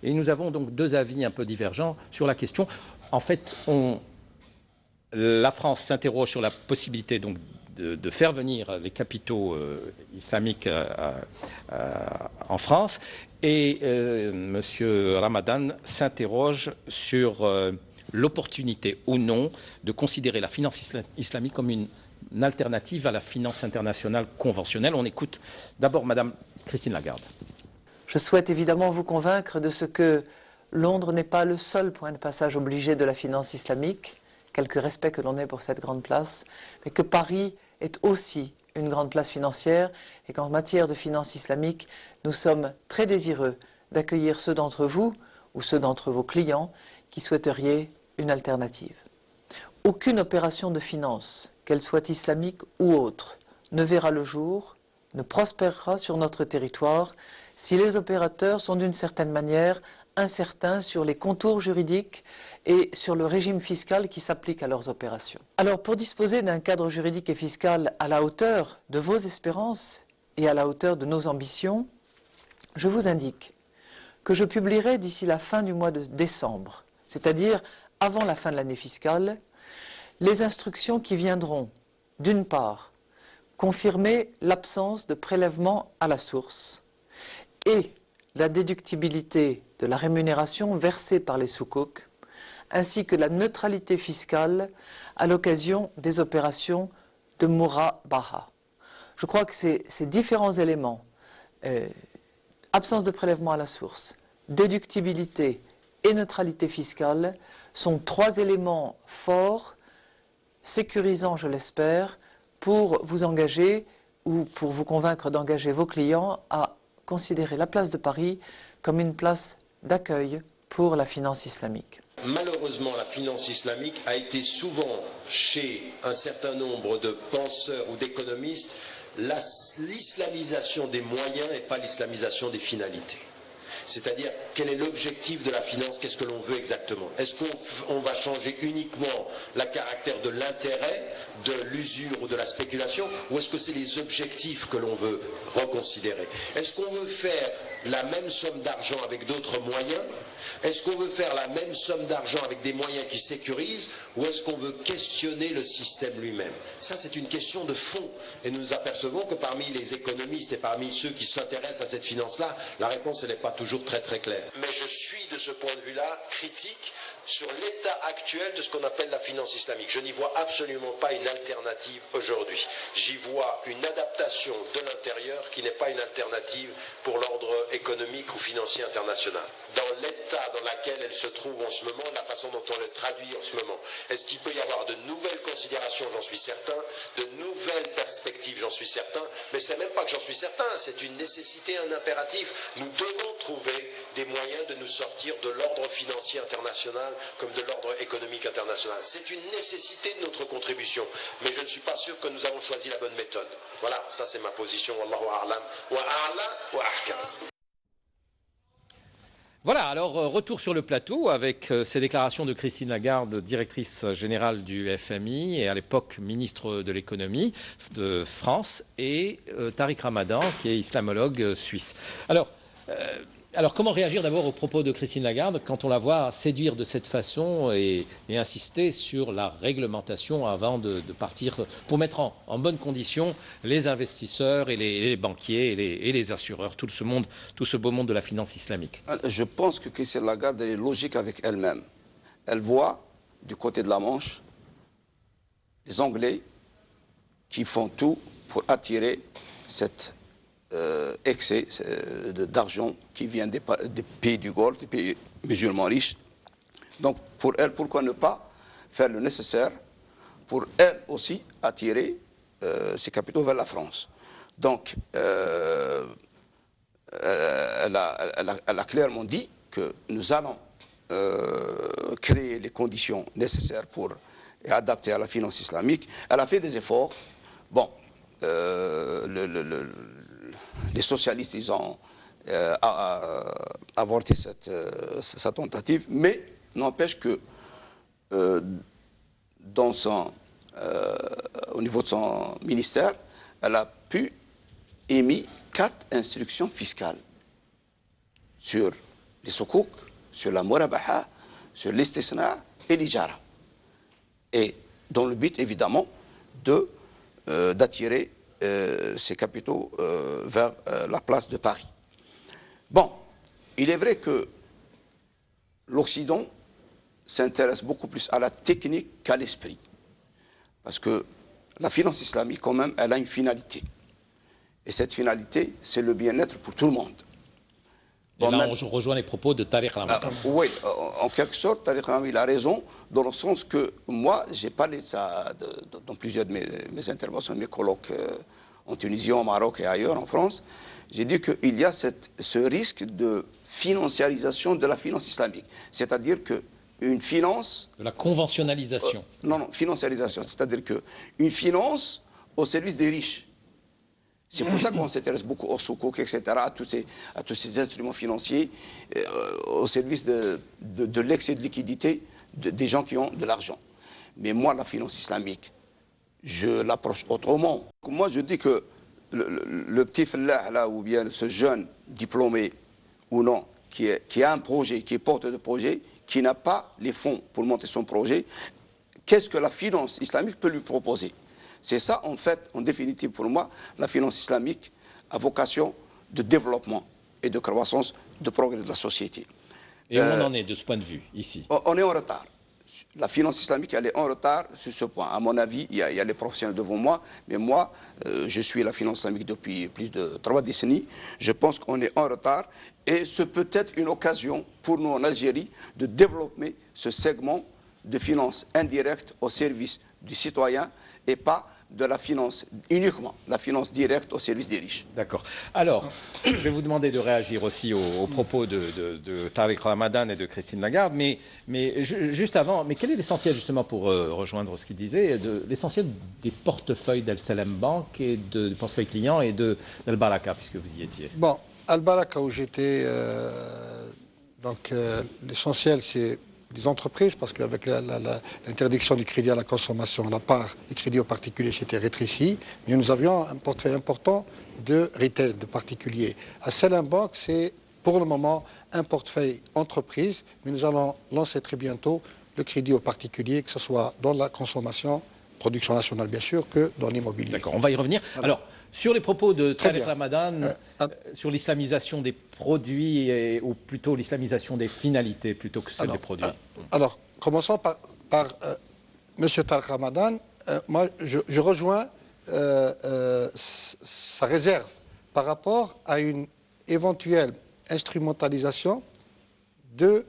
et nous avons donc deux avis un peu divergents sur la question. En fait, la France s'interroge sur la possibilité donc de faire venir les capitaux islamiques en France, et M. Ramadan s'interroge sur l'opportunité ou non de considérer la finance islamique comme une alternative à la finance internationale conventionnelle. On écoute d'abord Mme Christine Lagarde. Je souhaite évidemment vous convaincre de ce que Londres n'est pas le seul point de passage obligé de la finance islamique, quelque respect que l'on ait pour cette grande place, mais que Paris est aussi une grande place financière et qu'en matière de finance islamique, nous sommes très désireux d'accueillir ceux d'entre vous ou ceux d'entre vos clients qui souhaiteriez une alternative. Aucune opération de finance, qu'elle soit islamique ou autre, ne verra le jour, ne prospérera sur notre territoire si les opérateurs sont d'une certaine manière incertains sur les contours juridiques et sur le régime fiscal qui s'applique à leurs opérations. Alors pour disposer d'un cadre juridique et fiscal à la hauteur de vos espérances et à la hauteur de nos ambitions, je vous indique que je publierai d'ici la fin du mois de décembre, c'est-à-dire avant la fin de l'année fiscale, les instructions qui viendront, d'une part, confirmer l'absence de prélèvement à la source et la déductibilité de la rémunération versée par les soukouks, ainsi que la neutralité fiscale à l'occasion des opérations de Murabaha. Je crois que ces différents éléments, absence de prélèvement à la source, déductibilité et neutralité fiscale, sont trois éléments forts, sécurisants, je l'espère, pour vous engager ou pour vous convaincre d'engager vos clients à considérer la place de Paris comme une place d'accueil pour la finance islamique. Malheureusement, la finance islamique a été souvent, chez un certain nombre de penseurs ou d'économistes, l'islamisation des moyens et pas l'islamisation des finalités. C'est-à-dire, quel est l'objectif de la finance, qu'est-ce que l'on veut exactement? Est-ce qu'on va changer uniquement le caractère de l'intérêt, de l'usure ou de la spéculation, ou est-ce que c'est les objectifs que l'on veut reconsidérer? Est-ce qu'on veut faire la même somme d'argent avec d'autres moyens? Est-ce qu'on veut faire la même somme d'argent avec des moyens qui sécurisent, ou est-ce qu'on veut questionner le système lui-même? Ça, c'est une question de fond. Et nous apercevons que parmi les économistes et parmi ceux qui s'intéressent à cette finance-là, la réponse, elle n'est pas toujours très très claire. Mais je suis, de ce point de vue-là, critique sur l'état actuel de ce qu'on appelle la finance islamique. Je n'y vois absolument pas une alternative aujourd'hui. J'y vois une adaptation de l'intérieur qui n'est pas une alternative pour l'ordre économique ou financier international. Dans l'état dans lequel elle se trouve en ce moment, la façon dont on le traduit en ce moment. Est-ce qu'il peut y avoir de nouvelles considérations? J'en suis certain. De nouvelles perspectives? J'en suis certain. Mais c'est même pas que j'en suis certain, c'est une nécessité, un impératif. Nous devons trouver des moyens de nous sortir de l'ordre financier international comme de l'ordre économique international. C'est une nécessité de notre contribution. Mais je ne suis pas sûr que nous avons choisi la bonne méthode. Voilà, ça c'est ma position. Wallahu a'lam, wa a'la, wa ahkam. Voilà, alors retour sur le plateau avec ces déclarations de Christine Lagarde, directrice générale du FMI et à l'époque ministre de l'économie de France, et Tariq Ramadan, qui est islamologue suisse. Alors, comment réagir d'abord aux propos de Christine Lagarde quand on la voit séduire de cette façon et insister sur la réglementation avant de partir pour mettre en bonne condition les investisseurs et les banquiers et les assureurs, tout ce beau monde de la finance islamique? Je pense que Christine Lagarde est logique avec elle-même. Elle voit du côté de la Manche les Anglais qui font tout pour attirer cet excès d'argent qui vient des pays du Golfe, des pays musulmans riches. Donc pour elle, pourquoi ne pas faire le nécessaire pour elle aussi attirer ses capitaux vers la France. Donc elle a clairement dit que nous allons créer les conditions nécessaires pour et adapter à la finance islamique. Elle a fait des efforts. Bon, les socialistes, ils ont avorté sa tentative, mais n'empêche que au niveau de son ministère, elle a pu émettre 4 instructions fiscales sur les soukouk, sur la murabaha, sur l'istisna et l'ijara. Et dans le but, évidemment, d'attirer ces capitaux vers la place de Paris. Bon, il est vrai que l'Occident s'intéresse beaucoup plus à la technique qu'à l'esprit. Parce que la finance islamique, quand même, elle a une finalité. Et cette finalité, c'est le bien-être pour tout le monde. Et là, on rejoint les propos de Tariq Ramadan. Oui, en quelque sorte, Tariq Ramadan, il a raison, dans le sens que moi, j'ai parlé de ça dans plusieurs de mes interventions, mes colloques en Tunisie, au Maroc et ailleurs, en France. J'ai dit qu'il y a ce risque de financiarisation de la finance islamique. C'est-à-dire qu'une finance... De la conventionnalisation. Non, financiarisation. C'est-à-dire qu'une finance au service des riches. C'est pour ça qu'on s'intéresse beaucoup au soukouk, etc., à tous ces instruments financiers, au service de l'excès de liquidité des gens qui ont de l'argent. Mais moi, la finance islamique, je l'approche autrement. Moi, je dis que le petit fellah, là, ou bien ce jeune diplômé ou non, qui a un projet, qui est porteur de projet, qui n'a pas les fonds pour monter son projet, qu'est-ce que la finance islamique peut lui proposer? C'est ça, en fait, en définitive, pour moi, la finance islamique a vocation de développement et de croissance, de progrès de la société. Et où on en est de ce point de vue, ici? On est en retard. La finance islamique, elle est en retard sur ce point. À mon avis, il y a les professionnels devant moi, mais moi, je suis la finance islamique depuis plus de 3 décennies. Je pense qu'on est en retard et c'est peut-être une occasion pour nous en Algérie de développer ce segment de finance indirecte au service du citoyen et pas de la finance uniquement, la finance directe au service des riches. D'accord. Alors, je vais vous demander de réagir aussi aux propos de Tariq Ramadan et de Christine Lagarde, mais juste avant, mais quel est l'essentiel justement pour rejoindre ce qu'il disait, l'essentiel des portefeuilles d'Al-Salam Bank et du portefeuille client et d'Al Baraka, puisque vous y étiez? Bon, Al Baraka où j'étais, l'essentiel c'est des entreprises, parce qu'avec l'interdiction du crédit à la consommation, la part du crédit aux particuliers s'était rétrécie, mais nous avions un portefeuille important de retail, de particuliers. À Salam Bank, c'est pour le moment un portefeuille entreprise, mais nous allons lancer très bientôt le crédit aux particuliers, que ce soit dans la consommation, production nationale bien sûr, que dans l'immobilier. D'accord, on va y revenir. Alors, sur les propos de Tariq Ramadan, sur l'islamisation des produits, ou plutôt l'islamisation des finalités, plutôt que celle des produits. Alors, commençons par M. Tariq Ramadan. Moi, je rejoins sa réserve par rapport à une éventuelle instrumentalisation de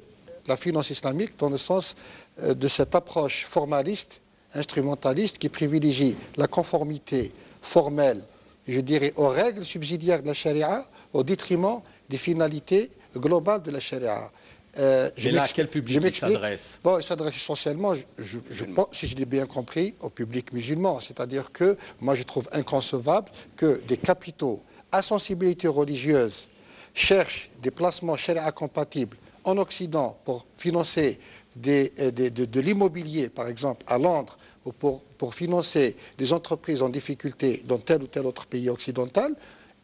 la finance islamique dans le sens de cette approche formaliste, instrumentaliste, qui privilégie la conformité formelle, je dirais, aux règles subsidiaires de la charia au détriment des finalités globales de la charia. Mais là, à quel public il s'adresse? Bon, il s'adresse essentiellement, je pense, si je l'ai bien compris, au public musulman. C'est-à-dire que moi, je trouve inconcevable que des capitaux à sensibilité religieuse cherchent des placements charia compatibles en Occident pour financer de l'immobilier, par exemple, à Londres, ou pour financer des entreprises en difficulté dans tel ou tel autre pays occidental,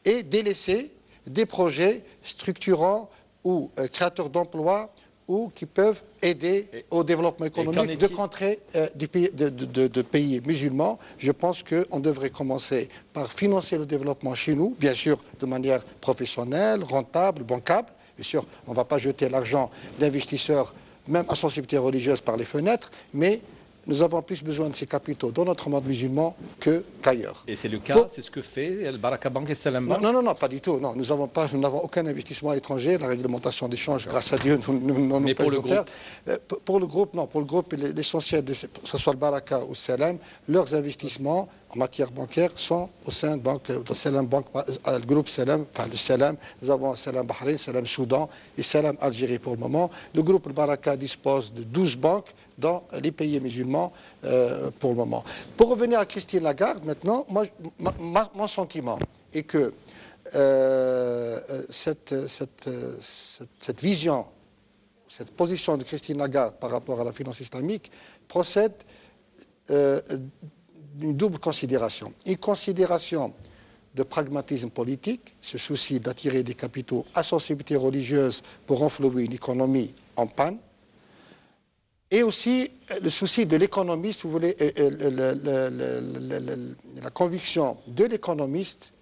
et délaisser des projets structurants ou créateurs d'emplois ou qui peuvent aider au développement économique de contrées de pays musulmans. Je pense qu'on devrait commencer par financer le développement chez nous, bien sûr de manière professionnelle, rentable, bancable. Bien sûr, on ne va pas jeter l'argent d'investisseurs, même à sensibilité religieuse, par les fenêtres, mais nous avons plus besoin de ces capitaux dans notre monde musulman qu'ailleurs. Et c'est le cas, c'est ce que fait Al Baraka Bank et Salam Bank? Non, pas du tout. Non, nous n'avons aucun investissement étranger. La réglementation d'échange, grâce à Dieu, nous Mais pour le groupe? Pour le groupe, non. Pour le groupe, l'essentiel, que ce soit le Baraka ou Salam, leurs investissements en matière bancaire sont au sein de Salam Bank, le groupe Salam, enfin le Salam. Nous avons Salam Bahreïn, Salam Soudan et Salam Algérie pour le moment. Le groupe Baraka dispose de 12 banques dans les pays musulmans pour le moment. Pour revenir à Christine Lagarde, maintenant, mon sentiment est que cette vision, cette position de Christine Lagarde par rapport à la finance islamique procède d'une double considération. Une considération de pragmatisme politique, ce souci d'attirer des capitaux à sensibilité religieuse pour renflouer une économie en panne, et aussi le souci de l'économiste, vous voulez, la conviction de l'économiste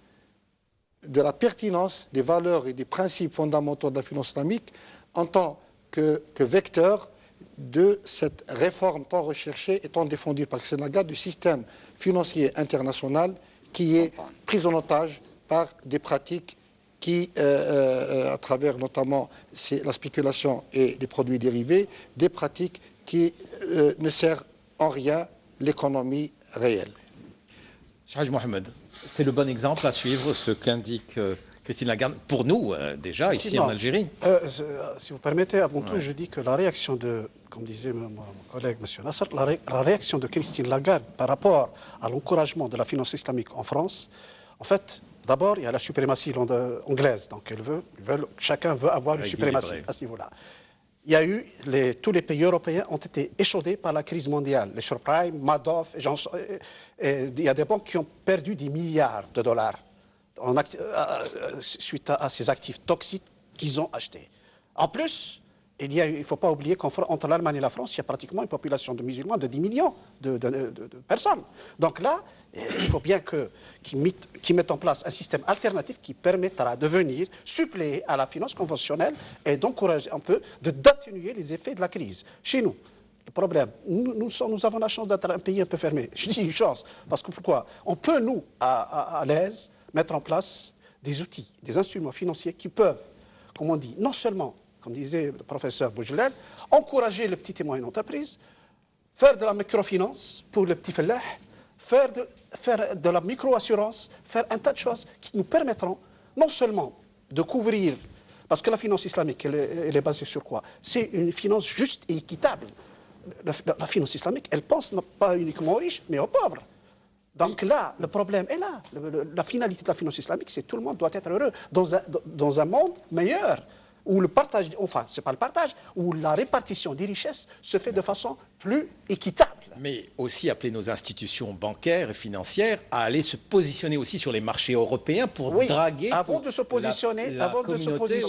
de la pertinence des valeurs et des principes fondamentaux de la finance islamique en tant que vecteur de cette réforme tant recherchée et tant défendue par Christine Lagarde du système financier international qui est pris en otage par des pratiques qui, à travers notamment la spéculation et des produits dérivés, des pratiques qui ne servent en rien l'économie réelle. Haj Mohamed, c'est le bon exemple à suivre, ce qu'indique Christine Lagarde, pour nous déjà, ici en Algérie. Si vous permettez, avant tout, je dis que la réaction de, comme disait mon collègue M. Nasser, la réaction de Christine Lagarde par rapport à l'encouragement de la finance islamique en France, en fait, d'abord, il y a la suprématie anglaise, donc chacun veut avoir une suprématie à ce niveau-là. Il y a eu, tous les pays européens ont été échaudés par la crise mondiale. Les subprimes, Madoff, il y a des banques qui ont perdu des milliards de dollars suite à ces actifs toxiques qu'ils ont achetés. En plus, il ne faut pas oublier qu'entre l'Allemagne et la France, il y a pratiquement une population de musulmans de 10 millions de personnes. Donc là, il faut bien qu'ils mettent en place un système alternatif qui permettra de venir suppléer à la finance conventionnelle et d'encourager un peu, d'atténuer les effets de la crise. Chez nous, le problème, nous avons la chance d'être un pays un peu fermé. Je dis une chance, parce que pourquoi? On peut, nous, à l'aise, mettre en place des outils, des instruments financiers qui peuvent, comme on dit, non seulement, comme disait le professeur Boujelel, encourager les petites et moyennes entreprises, faire de la microfinance pour les petits fellahs, faire de la micro-assurance, faire un tas de choses qui nous permettront non seulement de couvrir, parce que la finance islamique, elle est basée sur quoi? C'est une finance juste et équitable. La finance islamique, elle pense pas uniquement aux riches, mais aux pauvres. Donc là, le problème est là. La finalité de la finance islamique, c'est que tout le monde doit être heureux dans un monde meilleur, où le partage, enfin, c'est pas le partage, où la répartition des richesses se fait de façon plus équitable. Mais aussi appeler nos institutions bancaires et financières à aller se positionner aussi sur les marchés européens pour draguer avant de se positionner, la communauté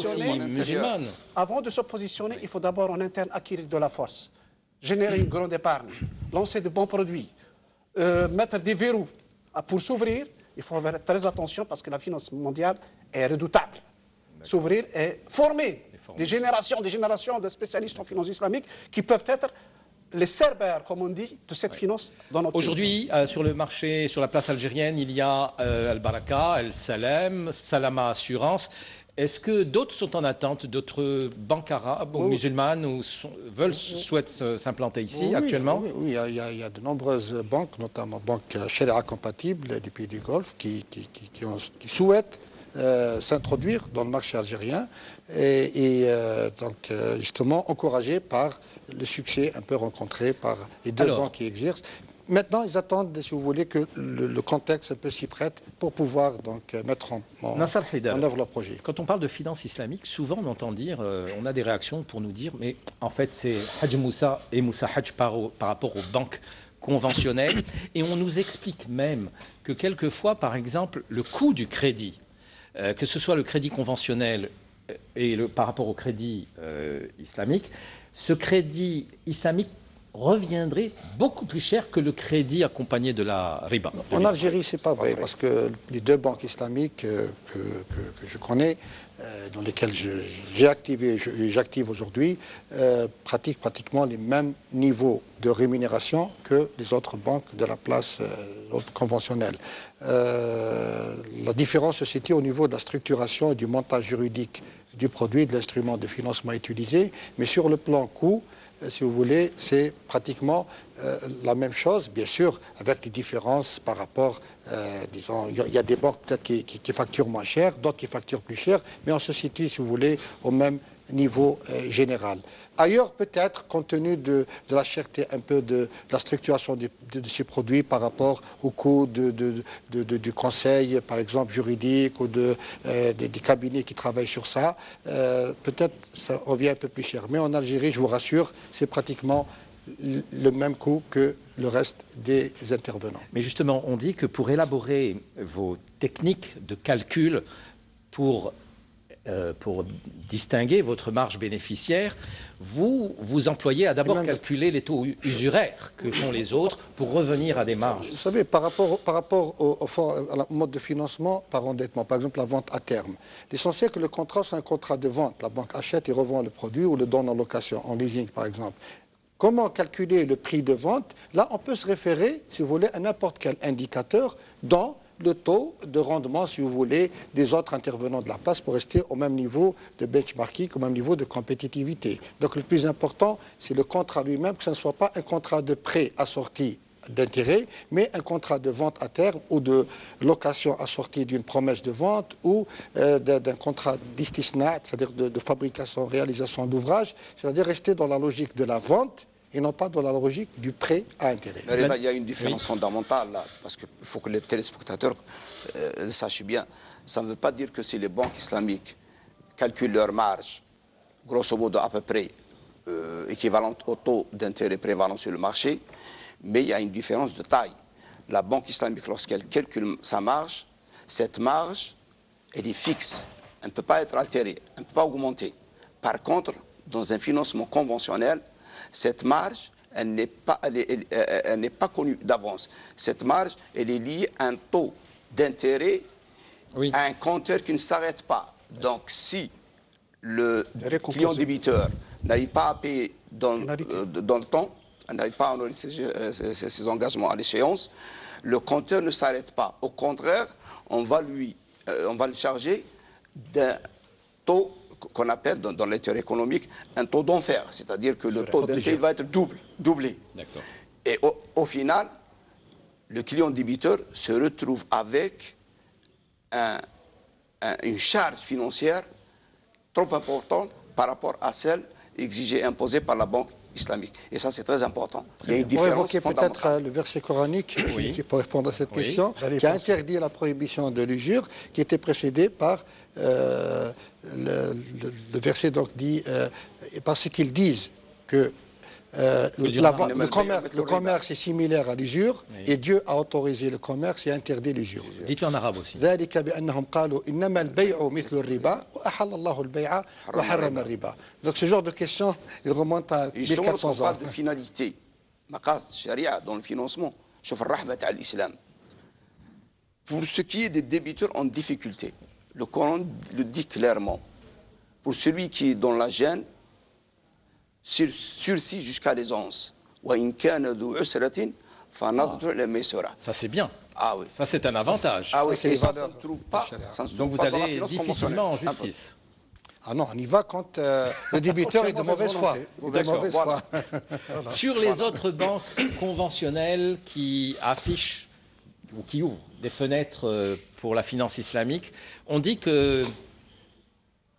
musulmane. Avant de se positionner, il faut d'abord en interne acquérir de la force, générer une grande épargne, lancer de bons produits, mettre des verrous pour s'ouvrir. Il faut faire très attention parce que la finance mondiale est redoutable. S'ouvrir et former des générations de spécialistes en finance islamique qui peuvent être les cerbères, comme on dit, de cette finance dans notre pays. Aujourd'hui, sur le marché, sur la place algérienne, il y a Al Baraka, Al Salam, Salama Assurance. Est-ce que d'autres sont en attente, d'autres banques arabes ou musulmanes ou souhaitent s'implanter ici actuellement? Oui, il y a de nombreuses banques, notamment banques Sharia compatibles du pays du Golfe, qui souhaitent s'introduire dans le marché algérien et donc justement encouragés par le succès un peu rencontré par les deux banques qui exercent. Maintenant, ils attendent, si vous voulez, que le contexte un peu s'y prête pour pouvoir donc mettre en œuvre leur projet. Quand on parle de finance islamique, souvent on entend dire, on a des réactions pour nous dire, mais en fait c'est Hajj Moussa et Moussa Hajj par rapport aux banques conventionnelles, et on nous explique même que quelquefois, par exemple, le coût du crédit, que ce soit le crédit conventionnel et par rapport au crédit islamique, ce crédit islamique reviendrait beaucoup plus cher que le crédit accompagné de la riba. En Algérie, ce n'est pas vrai, parce que les deux banques islamiques que je connais, dans lesquelles j'ai activé, j'active aujourd'hui, pratiquent pratiquement les mêmes niveaux de rémunération que les autres banques de la place conventionnelle. La différence se situe au niveau de la structuration et du montage juridique du produit, de l'instrument de financement utilisé, mais sur le plan coût, si vous voulez, c'est pratiquement la même chose, bien sûr, avec des différences par rapport, disons, il y a des banques peut-être qui facturent moins cher, d'autres qui facturent plus cher, mais on se situe, si vous voulez, au même niveau général. Ailleurs, peut-être, compte tenu de la cherté un peu de la structuration de ces produits par rapport au coût du conseil, par exemple, juridique ou des cabinets qui travaillent sur ça, peut-être ça revient un peu plus cher. Mais en Algérie, je vous rassure, c'est pratiquement le même coût que le reste des intervenants. Mais justement, on dit que pour élaborer vos techniques de calcul pour distinguer votre marge bénéficiaire, vous employez à d'abord calculer les taux usuraires que font les autres pour revenir à des marges. Vous savez, par rapport au mode de financement par endettement, par exemple la vente à terme, l'essentiel que le contrat, c'est un contrat de vente. La banque achète et revend le produit ou le donne en location, en leasing par exemple. Comment calculer le prix de vente? Là, on peut se référer, si vous voulez, à n'importe quel indicateur dans le taux de rendement, si vous voulez, des autres intervenants de la place pour rester au même niveau de benchmarking, au même niveau de compétitivité. Donc le plus important, c'est le contrat lui-même, que ce ne soit pas un contrat de prêt assorti d'intérêt, mais un contrat de vente à terme ou de location assortie d'une promesse de vente ou d'un contrat d'istisna, c'est-à-dire de fabrication, réalisation d'ouvrage, c'est-à-dire rester dans la logique de la vente et non pas dans la logique du prêt à intérêt. Mais il y a une différence fondamentale là, parce qu'il faut que les téléspectateurs le sachent bien. Ça ne veut pas dire que si les banques islamiques calculent leur marge, grosso modo à peu près équivalente au taux d'intérêt prévalent sur le marché, mais il y a une différence de taille. La banque islamique, lorsqu'elle calcule sa marge, cette marge, elle est fixe. Elle ne peut pas être altérée, elle ne peut pas augmenter. Par contre, dans un financement conventionnel, cette marge, elle n'est pas connue d'avance. Cette marge, elle est liée à un taux d'intérêt, à un compteur qui ne s'arrête pas. Donc, si le client débiteur n'arrive pas à payer dans le temps, n'arrive pas à honorer ses engagements à l'échéance, le compteur ne s'arrête pas. Au contraire, on va le charger d'un taux qu'on appelle dans la théorie économique un taux d'enfer, c'est-à-dire que le taux d'intérêt va être doublé. Et au final, le client débiteur se retrouve avec une charge financière trop importante par rapport à celle exigée et imposée par la banque islamique. Et ça, c'est très important. Il y a une différence évoquer peut-être le verset coranique qui peut répondre à cette question, qui a interdit la prohibition de l'usure, qui était précédé par le verset donc dit, parce qu'ils disent que le commerce est similaire à l'usure et Dieu a autorisé le commerce et interdit l'usure. Dites-le en arabe aussi. Donc ce genre de question, il remonte à 1400 ans. On parle de finalité. Maqasid sharia dans le financement. Pour ce qui est des débiteurs en difficulté, le Coran le dit clairement. Pour celui qui est dans la gêne, sursis jusqu'à l'aisance. Ça c'est bien. Ah oui. Ça c'est un avantage. Ah oui, et ça ne se trouve pas. Donc vous allez difficilement en justice. Ah non, on y va quand le débiteur est de mauvaise foi. Sur les autres banques conventionnelles qui affichent ou qui ouvrent des fenêtres pour la finance islamique, on dit que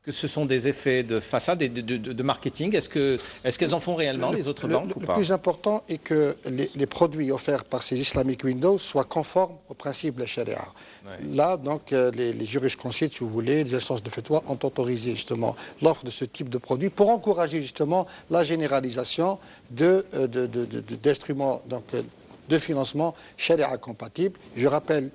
ce sont des effets de façade et de marketing. Est-ce qu'elles en font réellement, les autres banques, ou pas? Le plus important est que les produits offerts par ces Islamic Windows soient conformes au principe de la charia. Là, donc, les jurisconsultes, si vous voulez, les instances de fatwa ont autorisé justement l'offre de ce type de produit pour encourager justement la généralisation d'instruments de financement charia compatible. Je rappelle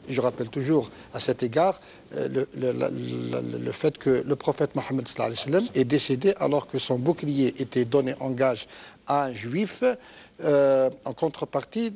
toujours à cet égard le fait que le prophète Mohammed sallallahu alayhi wa sallam est décédé alors que son bouclier était donné en gage à un juif en contrepartie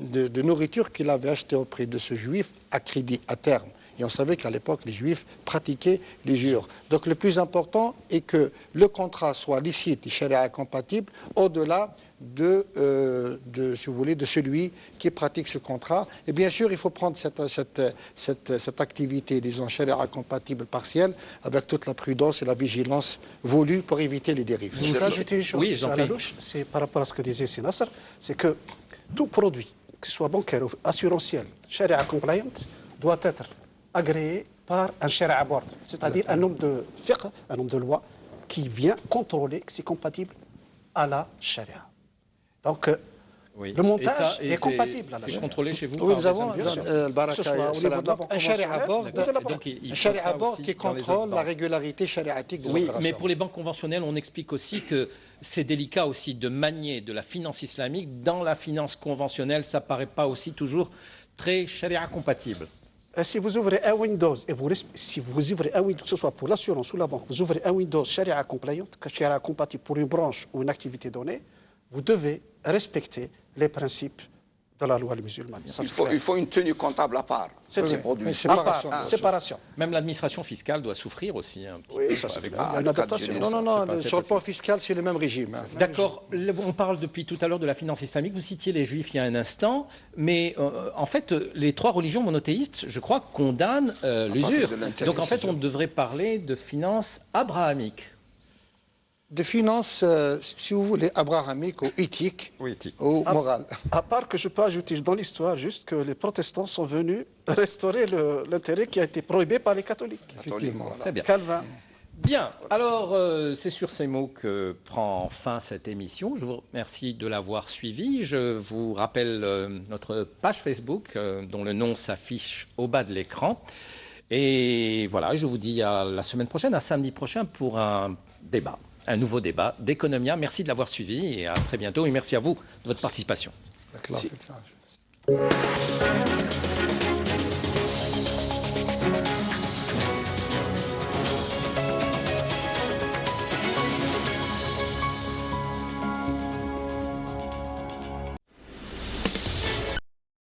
de nourriture qu'il avait achetée auprès de ce juif à crédit, à terme. Et on savait qu'à l'époque, les Juifs pratiquaient l'usure. Donc le plus important est que le contrat soit licite et charia compatible au-delà si vous voulez, de celui qui pratique ce contrat. Et bien sûr, il faut prendre cette activité, disons, charia compatible partielle avec toute la prudence et la vigilance voulue pour éviter les dérives. Je vais ajouter une chose, oui, à la louche, c'est par rapport à ce que disait Sinasser, c'est que tout produit, que ce soit bancaire ou assurantiel, charia compliant, doit être agréé par un sharia board, c'est-à-dire un homme de fiqh, un homme de loi, qui vient contrôler que c'est compatible à la sharia. Donc, oui. le montage est compatible à la C'est sharia. contrôlé chez vous? Oui, nous avons Que ce soit au niveau de la banque un sharia board, conventionnelle. qui contrôle la régularité chariatique de Oui, l'opération. mais pour les banques conventionnelles, on explique aussi que c'est délicat aussi de manier de la finance islamique. Dans la finance conventionnelle, ça ne paraît pas aussi toujours très sharia compatible. Si vous ouvrez un Windows, si vous ouvrez un Windows, que ce soit pour l'assurance ou la banque, vous ouvrez un Windows sharia compliant, sharia compatible pour une branche ou une activité donnée, vous devez respecter les principes de la loi musulmane. Il faut une tenue comptable à part. C'est ces produits. séparation. Même l'administration fiscale doit souffrir aussi un petit peu. Ça, avec c'est vous. une adaptation. Non, sur le plan fiscal, c'est le même régime. D'accord. On parle depuis tout à l'heure de la finance islamique. Vous citiez les juifs il y a un instant. Mais en fait, les trois religions monothéistes, je crois, condamnent l'usure. Donc en fait, on devrait parler de finance abrahamique. De finances, si vous voulez, abrahamiques ou éthiques ou morales. À part que je peux ajouter dans l'histoire juste que les protestants sont venus restaurer l'intérêt qui a été prohibé par les catholiques. Effectivement. Voilà. Très bien. Calvin. Bien, alors c'est sur ces mots que prend fin cette émission. Je vous remercie de l'avoir suivi. Je vous rappelle notre page Facebook dont le nom s'affiche au bas de l'écran. Et voilà, je vous dis à la semaine prochaine, à samedi prochain pour un nouveau débat d'Economia. Merci de l'avoir suivi et à très bientôt. Et merci à vous de votre participation. Merci.